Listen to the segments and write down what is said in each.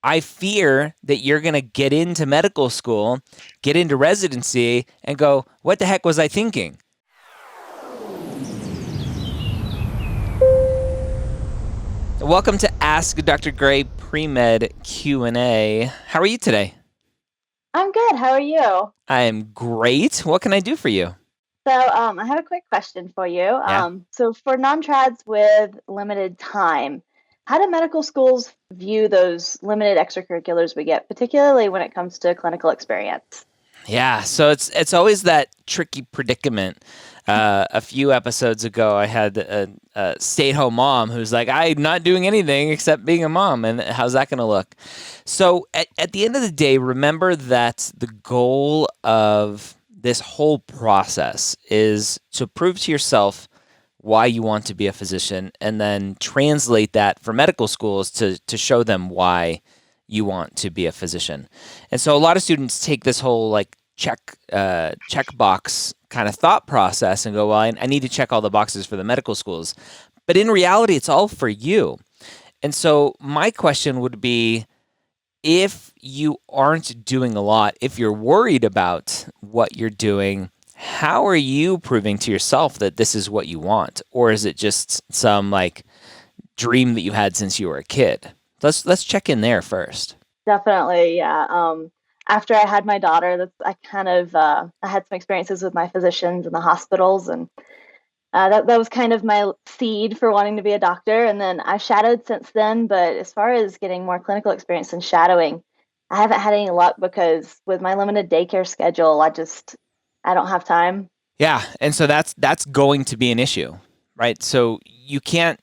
I fear that you're going to get into medical school, get into residency, and go, what the heck was I thinking? Welcome to Ask Dr. Gray Premed Q&A. How are you today? I'm good. How are you? I am great. What can I do for you? I have a quick question for you. Yeah. So for non-trads with limited time, how do medical schools view those limited extracurriculars we get, particularly when it comes to clinical experience? Yeah, so it's always that tricky predicament. A few episodes ago, I had a stay-at-home mom who's like, "I'm not doing anything except being a mom," and how's that going to look? So at the end of the day, remember that the goal of this whole process is to prove to yourself why you want to be a physician, and then translate that for medical schools to show them why you want to be a physician. And so a lot of students take this whole like checkbox kind of thought process and go, well, I need to check all the boxes for the medical schools. But in reality, it's all for you. And so my question would be, if you aren't doing a lot, if you're worried about what you're doing, how are you proving to yourself that this is what you want? Or is it just some like dream that you had since you were a kid? Let's check in there first. Definitely, yeah. After I had my daughter, I had some experiences with my physicians in the hospitals, and that was kind of my seed for wanting to be a doctor. And then I've shadowed since then, but as far as getting more clinical experience in shadowing, I haven't had any luck because with my limited daycare schedule, I don't have time. Yeah, and so that's going to be an issue, right? So you can't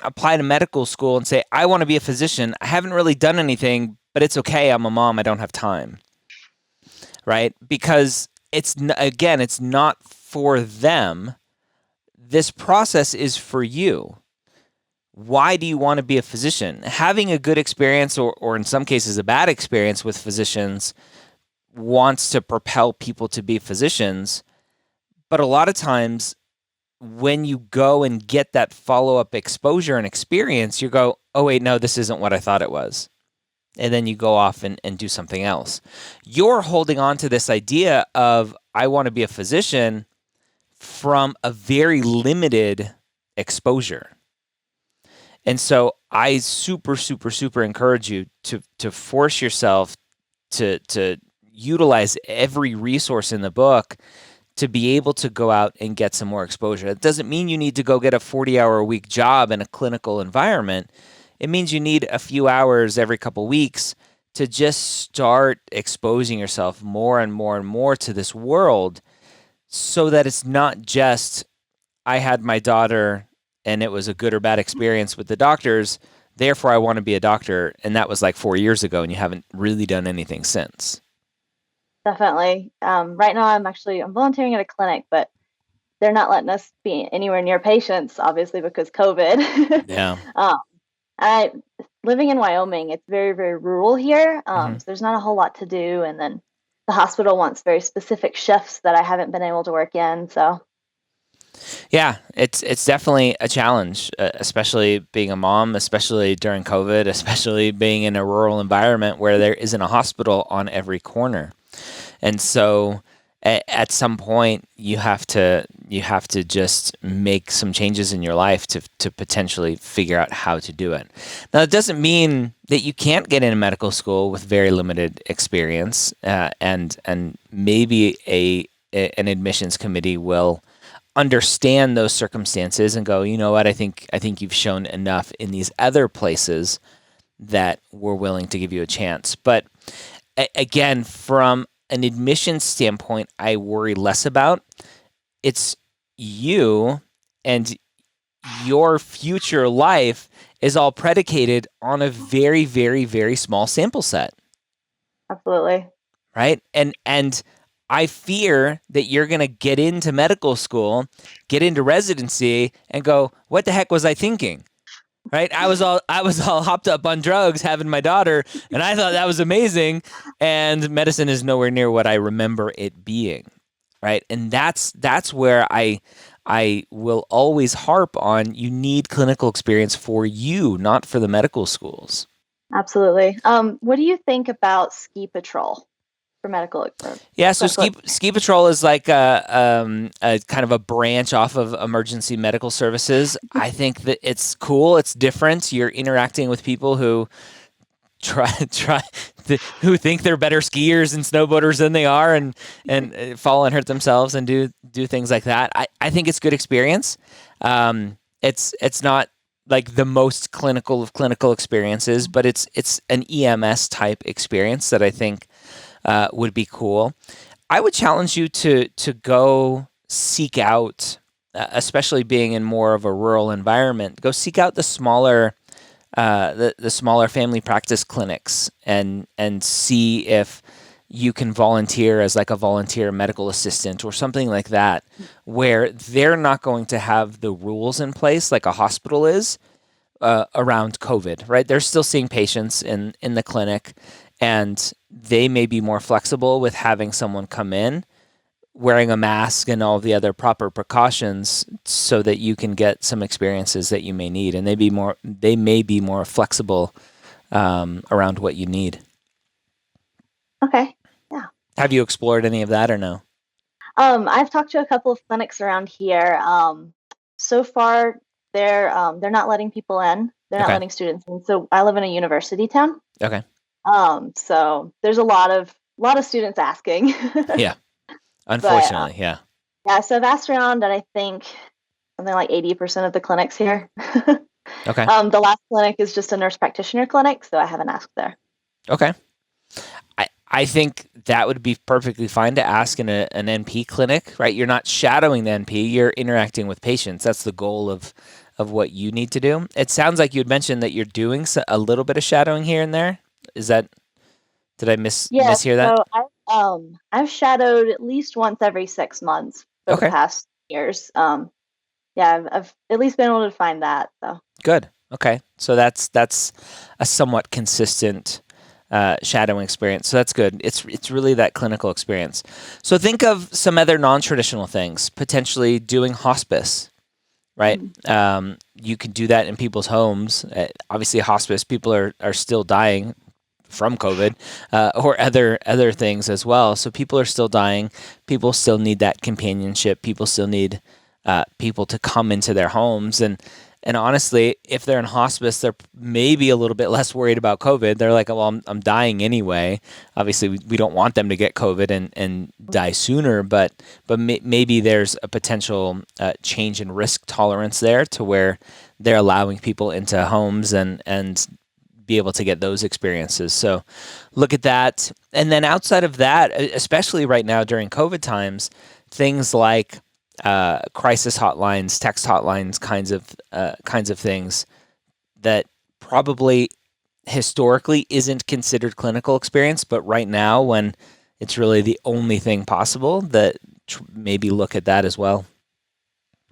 apply to medical school and say I want to be a physician. I haven't really done anything, but it's okay. I'm a mom. I don't have time, right? Because again, it's not for them. This process is for you. Why do you want to be a physician? Having a good experience, or in some cases a bad experience with physicians, wants to propel people to be physicians. But a lot of times when you go and get that follow-up exposure and experience, you go, oh, wait, no, this isn't what I thought it was. And then you go off and do something else. You're holding on to this idea of, I want to be a physician from a very limited exposure. And so I super, super, super encourage you to force yourself to utilize every resource in the book to be able to go out and get some more exposure. It doesn't mean you need to go get a 40-hour-a-week job in a clinical environment. It means you need a few hours every couple weeks to just start exposing yourself more and more and more to this world, so that it's not just, I had my daughter and it was a good or bad experience with the doctors, therefore I want to be a doctor, and that was like 4 years ago and you haven't really done anything since. Definitely. Right now, I'm volunteering at a clinic, but they're not letting us be anywhere near patients, obviously because COVID. Yeah. um, I living in Wyoming, it's very, very rural here. Hmm. So there's not a whole lot to do, and then the hospital wants very specific shifts that I haven't been able to work in. So Yeah, it's definitely a challenge, especially being a mom, especially during COVID, especially being in a rural environment where there isn't a hospital on every corner. And so at some point you have to just make some changes in your life to potentially figure out how to do it. Now, it doesn't mean that you can't get into medical school with very limited experience, and maybe an admissions committee will understand those circumstances and go, you know what, I think you've shown enough in these other places that we're willing to give you a chance. But again, from an admissions standpoint, I worry less about. It's you, and your future life is all predicated on a very, very, very small sample set, absolutely. right? And I fear that you're going to get into medical school, get into residency, and go, what the heck was I thinking? Right? I was all hopped up on drugs having my daughter, and I thought that was amazing. And medicine is nowhere near what I remember it being. Right? And that's where I will always harp on, you need clinical experience for you, not for the medical schools. Absolutely. What do you think about ski patrol for medical or Yeah, so clinical? ski patrol is like a kind of a branch off of emergency medical services. I think that it's cool. It's different. You're interacting with people who try who think they're better skiers and snowboarders than they are, and fall and hurt themselves and do things like that. I think it's good experience. It's not like the most clinical of clinical experiences, but it's an EMS type experience that I think would be cool. I would challenge you to go seek out, especially being in more of a rural environment. Go seek out the smaller family practice clinics and see if you can volunteer as like a volunteer medical assistant or something like that, where they're not going to have the rules in place like a hospital is around COVID, right? They're still seeing patients in the clinic, and they may be more flexible with having someone come in wearing a mask and all the other proper precautions so that you can get some experiences that you may need, and they may be more flexible around what you need. Okay. Yeah. Have you explored any of that or no? I've talked to a couple of clinics around here. So far they're not letting people in. They're not Okay. letting students in. So I live in a university town. Okay. So there's a lot of students asking. Yeah. But Unfortunately, yeah. yeah, so I've asked around, and I think something like 80% of the clinics here. Okay. The last clinic is just a nurse practitioner clinic, so I haven't asked there. Okay. I think that would be perfectly fine to ask in an NP clinic, right? You're not shadowing the NP, you're interacting with patients. That's the goal of what you need to do. It sounds like you had mentioned that you're doing a little bit of shadowing here and there. Is that, did I Yeah, mishear that? so I've shadowed at least once every 6 months for the Okay, past years. Yeah, I've at least been able to find that. So good. Okay, so that's a somewhat consistent shadowing experience. So that's good. It's really that clinical experience. So think of some other non-traditional things, potentially doing hospice, right? mhm. You could do that in people's homes. Obviously, hospice people are still dying from COVID or other things as well. So people are still dying. People still need that companionship. People still need people to come into their homes. And honestly, if they're in hospice, they're maybe a little bit less worried about COVID. They're like, well, I'm dying anyway. Obviously, we don't want them to get COVID and die sooner, but maybe there's a potential change in risk tolerance there to where they're allowing people into homes and be able to get those experiences. So look at that. And then outside of that, especially right now during COVID times, things like crisis hotlines, text hotlines, kinds of things that probably historically isn't considered clinical experience, but right now when it's really the only thing possible, that maybe look at that as well.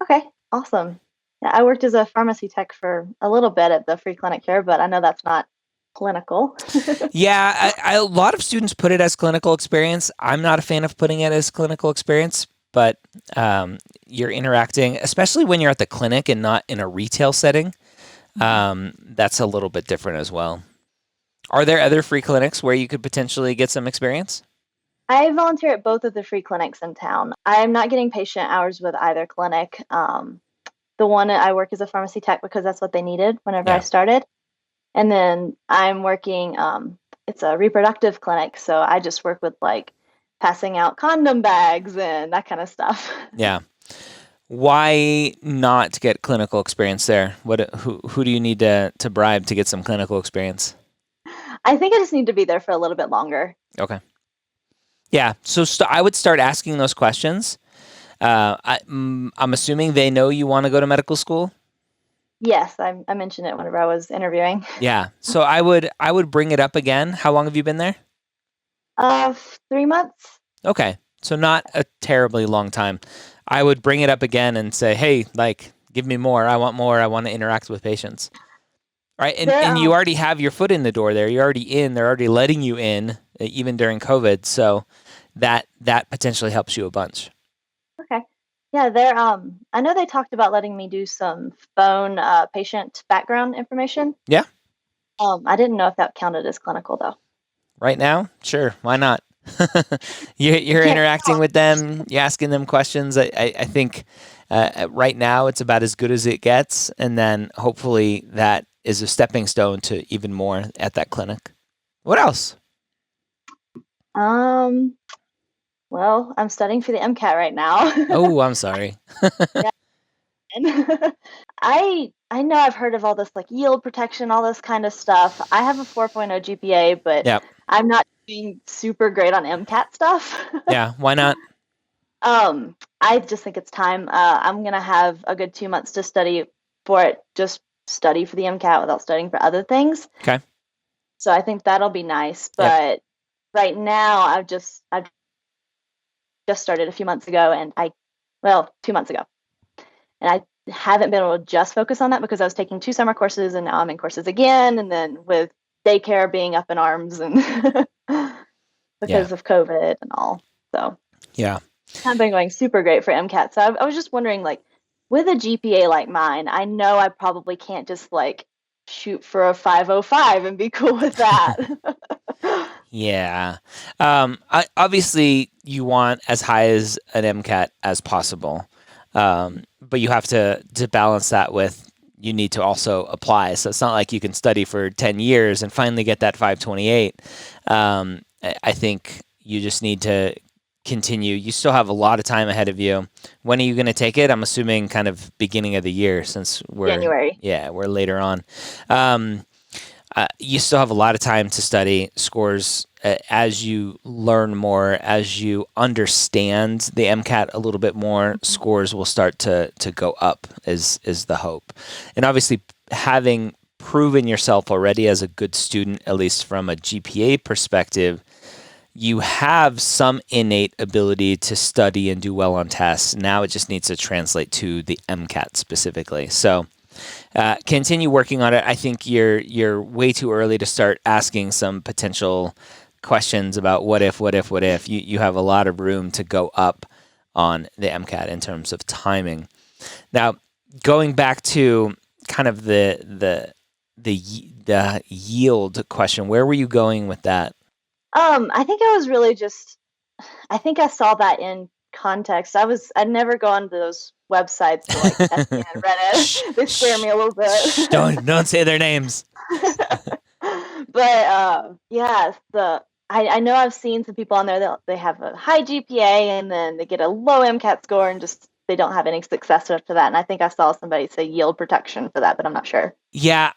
Okay, awesome. Yeah, I worked as a pharmacy tech for a little bit at the free clinic here, but I know that's not clinical. Yeah, a lot of students put it as clinical experience. I'm not a fan of putting it as clinical experience, but you're interacting, especially when you're at the clinic and not in a retail setting. That's a little bit different as well. Are there other free clinics where you could potentially get some experience? I volunteer at both of the free clinics in town. I'm not getting patient hours with either clinic. The one I work as a pharmacy tech because that's what they needed whenever I Yeah. started. And then I'm working, it's a reproductive clinic. So I just work with like passing out condom bags and that kind of stuff. Yeah. Why not get clinical experience there? Who do you need to bribe to get some clinical experience? I think I just need to be there for a little bit longer. Okay. Yeah. So I would start asking those questions. I'm assuming they know you want to go to medical school. Yes, I mentioned it whenever I was interviewing. Yeah. So I would bring it up again. How long have you been there? 3 months. Okay. So not a terribly long time. I would bring it up again and say, "Hey, like give me more. I want more. I want to interact with patients." Right? And There, and you already have your foot in the door there. You're already in. They're already letting you in even during COVID. So that potentially helps you a bunch. okay. Yeah, there. I know they talked about letting me do some phone patient background information. Yeah. I didn't know if that counted as clinical though. Right now? Sure, why not? You're Can't. interacting with them, you're asking them questions. I think right now it's about as good as it gets, and then hopefully that is a stepping stone to even more at that clinic. What else? Um, well, I'm studying for the MCAT right now. Oh, I'm sorry. Yeah. And I know I've heard of all this like yield protection, all this kind of stuff. I have a 4.0 GPA, but Yeah, I'm not doing super great on MCAT stuff. yeah. Why not? I just think it's time. I'm gonna have a good 2 months to study for it. Just study for the MCAT without studying for other things. Okay. So I think that'll be nice. Yep. But right now, I've just started a few months ago, and 2 months ago, and I haven't been able to just focus on that because I was taking 2 summer courses, and now I'm in courses again, and then with daycare being up in arms and Yeah. because of COVID and all. So Yeah. I've been going super great for MCAT. So I was just wondering, like, with a GPA like mine, I know I probably can't just like shoot for a 505 and be cool with that. Yeah. Obviously, you want as high as an MCAT as possible, but you have to balance that with you need to also apply. So it's not like you can study for 10 years and finally get that 528. I think you just need to continue. You still have a lot of time ahead of you. When are you going to take it? I'm assuming kind of beginning of the year since January. we're later on. Um, you still have a lot of time to study scores as you learn more, as you understand the MCAT a little bit more. Scores will start to go up. Is the hope, and obviously having proven yourself already as a good student, at least from a GPA perspective, you have some innate ability to study and do well on tests. Now it just needs to translate to the MCAT specifically. So continue working on it. I think you're way too early to start asking some potential questions about what if, what if, what if. You have a lot of room to go up on the MCAT in terms of timing. Now, going back to kind of the yield question, where were you going with that? I think I was really just. I think I saw that in context. I'd never go onto those websites like ESPN, Shh, Reddit. They scare shh, me a little shh, bit. don't say their names. But yeah, I know I've seen some people on there that they have a high GPA and then they get a low MCAT score and just they don't have any success after that. And I think I saw somebody say yield protection for that, but I'm not sure. Yeah,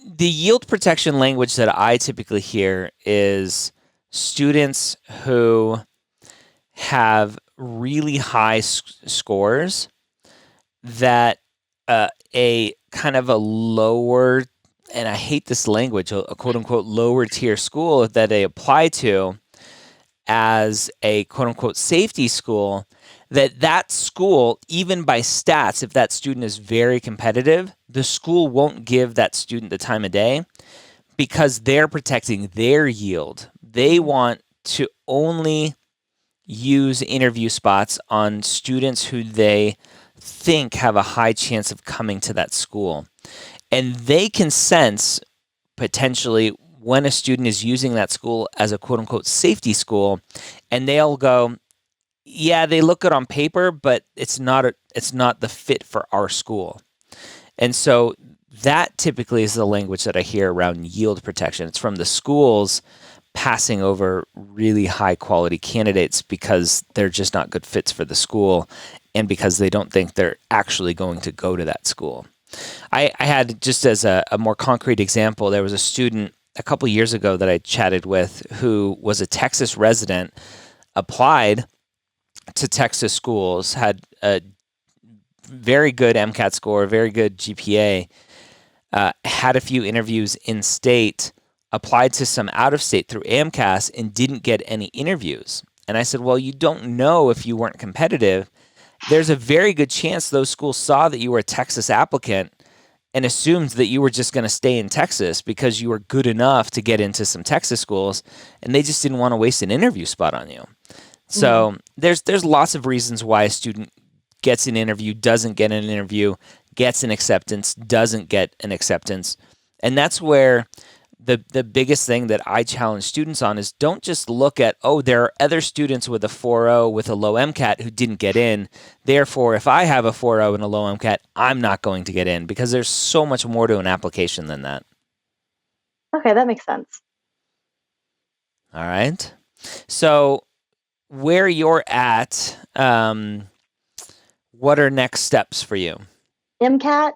the yield protection language that I typically hear is students who have really high scores that a kind of a lower, and I hate this language, a quote unquote lower tier school that they apply to as a quote unquote safety school, that school, even by stats, if that student is very competitive, the school won't give that student the time of day because they're protecting their yield. They want to only use interview spots on students who they think have a high chance of coming to that school. And they can sense potentially when a student is using that school as a quote unquote safety school, and they'll go, yeah, they look good on paper, but it's not the fit for our school. And so that typically is the language that I hear around yield protection. It's from the schools passing over really high quality candidates because they're just not good fits for the school and because they don't think they're actually going to go to that school. I had, just as a more concrete example, there was a student a couple years ago that I chatted with who was a Texas resident, applied to Texas schools, had a very good MCAT score, very good GPA, had a few interviews in state, applied to some out of state through AMCAS and didn't get any interviews. And I said, well, you don't know if you weren't competitive. There's a very good chance those schools saw that you were a Texas applicant and assumed that you were just going to stay in Texas because you were good enough to get into some Texas schools, and they just didn't want to waste an interview spot on you. So there's lots of reasons why a student gets an interview, doesn't get an interview, gets an acceptance, doesn't get an acceptance. And that's where the biggest thing that I challenge students on is don't just look at, oh, there are other students with a 4.0 with a low MCAT who didn't get in. Therefore, if I have a 4.0 and a low MCAT, I'm not going to get in, because there's so much more to an application than that. Okay, that makes sense. All right. So where you're at, what are next steps for you? MCAT,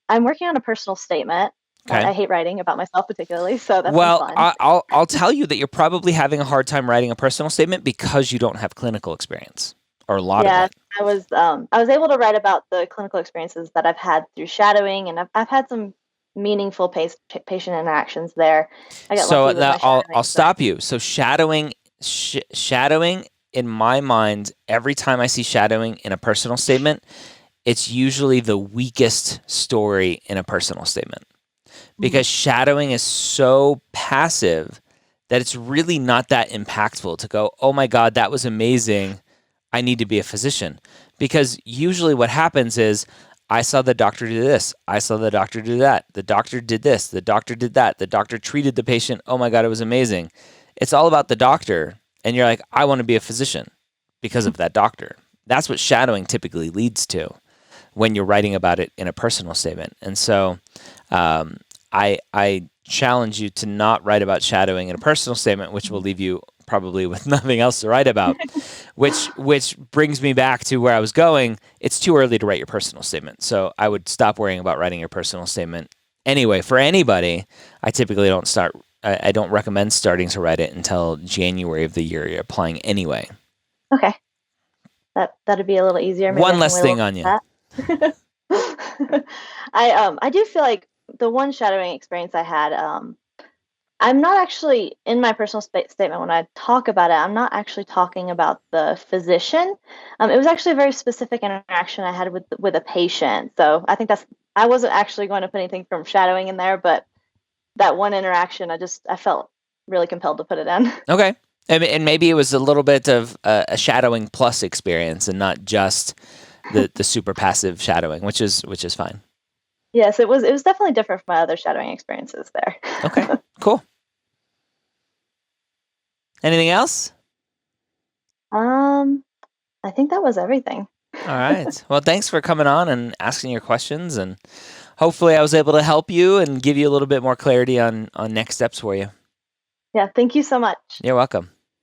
I'm working on a personal statement. Okay. I hate writing about myself particularly, so that's Well, fun. I'll tell you that you're probably having a hard time writing a personal statement because you don't have clinical experience, or a lot of it. I was able to write about the clinical experiences that I've had through shadowing, and I've had some meaningful patient interactions there. I got So lucky with my I'll shadowing, stop you. So shadowing in my mind, every time I see shadowing in a personal statement, it's usually the weakest story in a personal statement, because shadowing is so passive that it's really not that impactful to go, oh my God, that was amazing, I need to be a physician. Because usually what happens is, I saw the doctor do this, I saw the doctor do that, the doctor did this, the doctor did that, the doctor treated the patient, oh my God, it was amazing. It's all about the doctor, and you're like, I want to be a physician because of that doctor. That's what shadowing typically leads to when you're writing about it in a personal statement. And so I challenge you to not write about shadowing in a personal statement, which will leave you probably with nothing else to write about, which brings me back to where I was going. It's too early to write your personal statement. So I would stop worrying about writing your personal statement. Anyway, for anybody, I typically don't start, I don't recommend starting to write it until January of the year you're applying anyway. Okay. That'd be a little easier. Maybe One less thing on you. I do feel like the one shadowing experience I had, I'm not actually, in my personal statement, when I talk about it, I'm not actually talking about the physician. It was actually a very specific interaction I had with a patient. So I think I wasn't actually going to put anything from shadowing in there, but that one interaction, I felt really compelled to put it in. Okay. And maybe it was a little bit of a shadowing plus experience and not just the super passive shadowing, which is fine. Yes, it was definitely different from my other shadowing experiences there. Okay, cool. Anything else? I think that was everything. All right. Well, thanks for coming on and asking your questions, and hopefully I was able to help you and give you a little bit more clarity on next steps for you. Yeah, thank you so much. You're welcome.